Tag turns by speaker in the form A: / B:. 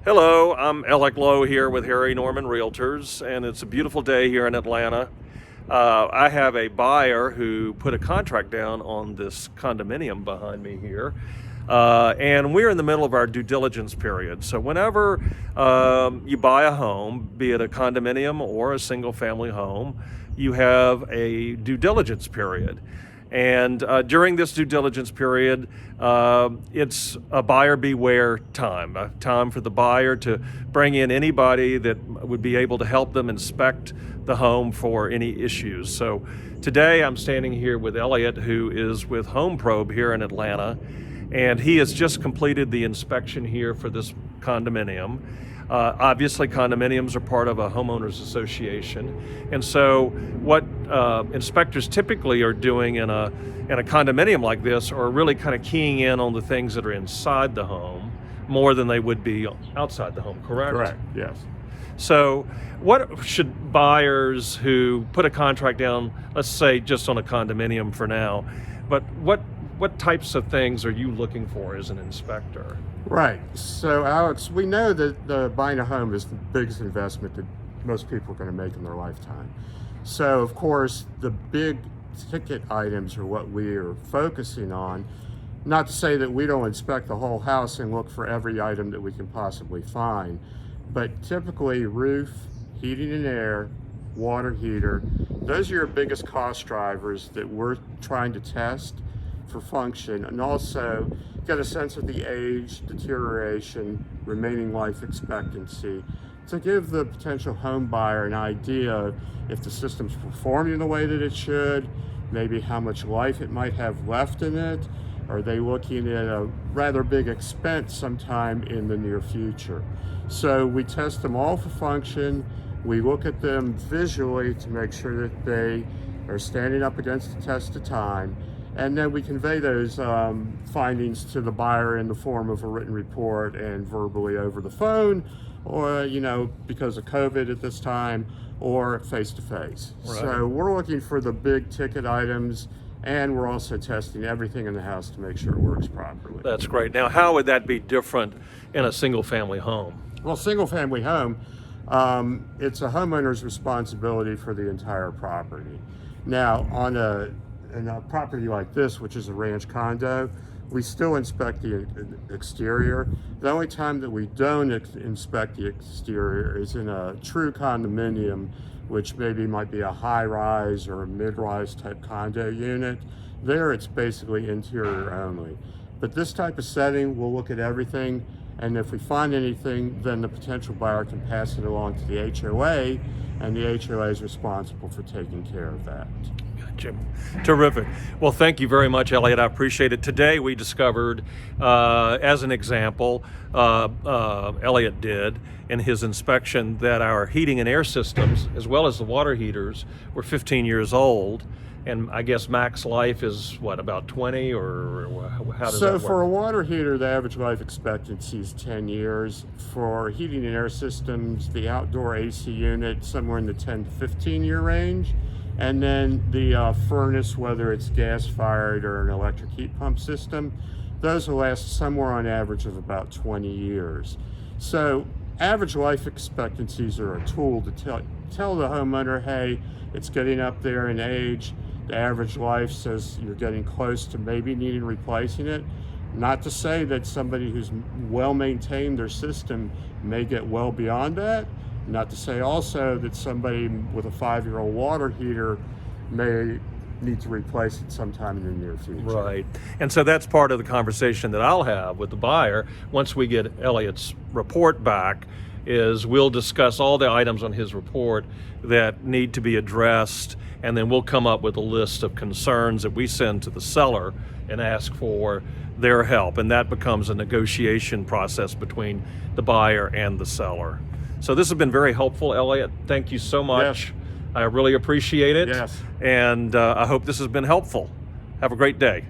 A: Hello, I'm Alec Lowe here with Harry Norman Realtors, and it's a beautiful day here in Atlanta. I have a buyer who put a contract down on this condominium behind me here, and we're in the middle of our due diligence period. So whenever you buy a home, be it a condominium or a single family home, you have a due diligence period. And during this due diligence period, it's a buyer beware time, a time for the buyer to bring in anybody that would be able to help them inspect the home for any issues. So today I'm standing here with Elliot, who is with Home Probe here in Atlanta, and he has just completed the inspection here for this condominium. Obviously, condominiums are part of a homeowners association, and so what inspectors typically are doing in a condominium like this are really kind of keying in on the things that are inside the home more than they would be outside the home. Correct?
B: Correct. Yes.
A: So, what should buyers who put a contract down, let's say just on a condominium for now, but what types of things are you looking for as an inspector?
B: Right. So, Alex, we know that buying a home is the biggest investment that most people are going to make in their lifetime. So, of course, the big ticket items are what we are focusing on. Not to say that we don't inspect the whole house and look for every item that we can possibly find, but typically roof, heating and air, water heater, those are your biggest cost drivers that we're trying to test for function, and also get a sense of the age, deterioration, remaining life expectancy to give the potential home buyer an idea if the system's performing the way that it should, maybe how much life it might have left in it. Are they looking at a rather big expense sometime in the near future? So we test them all for function. We look at them visually to make sure that they are standing up against the test of time. And then we convey those findings to the buyer in the form of a written report and verbally over the phone, or, because of COVID at this time, or face-to-face.
A: Right.
B: So we're looking for the big ticket items, and we're also testing everything in the house to make sure it works properly.
A: That's great. Now, how would that be different in a single family home?
B: Well, single-family home, it's a homeowner's responsibility for the entire property. Now, on a property like this, which is a ranch condo, we still inspect the exterior. The only time that we don't inspect the exterior is in a true condominium, which maybe might be a high-rise or a mid-rise type condo unit. There, it's basically interior only. But this type of setting, we'll look at everything, and if we find anything, then the potential buyer can pass it along to the HOA, and the HOA is responsible for taking care of that.
A: Gotcha. Terrific. Well, thank you very much, Elliot. I appreciate it. Today we discovered, as an example, Elliot did in his inspection, that our heating and air systems, as well as the water heaters, were 15 years old. And I guess max life is what, about 20, or how does that work?
B: So for a water heater, the average life expectancy is 10 years. For heating and air systems, the outdoor AC unit, somewhere in the 10 to 15 year range. And then the furnace, whether it's gas-fired or an electric heat pump system, those will last somewhere on average of about 20 years. So average life expectancies are a tool to tell the homeowner, hey, it's getting up there in age. The average life says you're getting close to maybe needing replacing it. Not to say that somebody who's well maintained their system may get well beyond that. Not to say also that somebody with a 5-year-old water heater may need to replace it sometime in the near future.
A: Right. And so that's part of the conversation that I'll have with the buyer once we get Elliot's report back, is we'll discuss all the items on his report that need to be addressed, and then we'll come up with a list of concerns that we send to the seller and ask for their help. And that becomes a negotiation process between the buyer and the seller. So this has been very helpful, Elliot. Thank you so much.
B: Yes.
A: I really appreciate it.
B: Yes.
A: And I hope this has been helpful. Have a great day.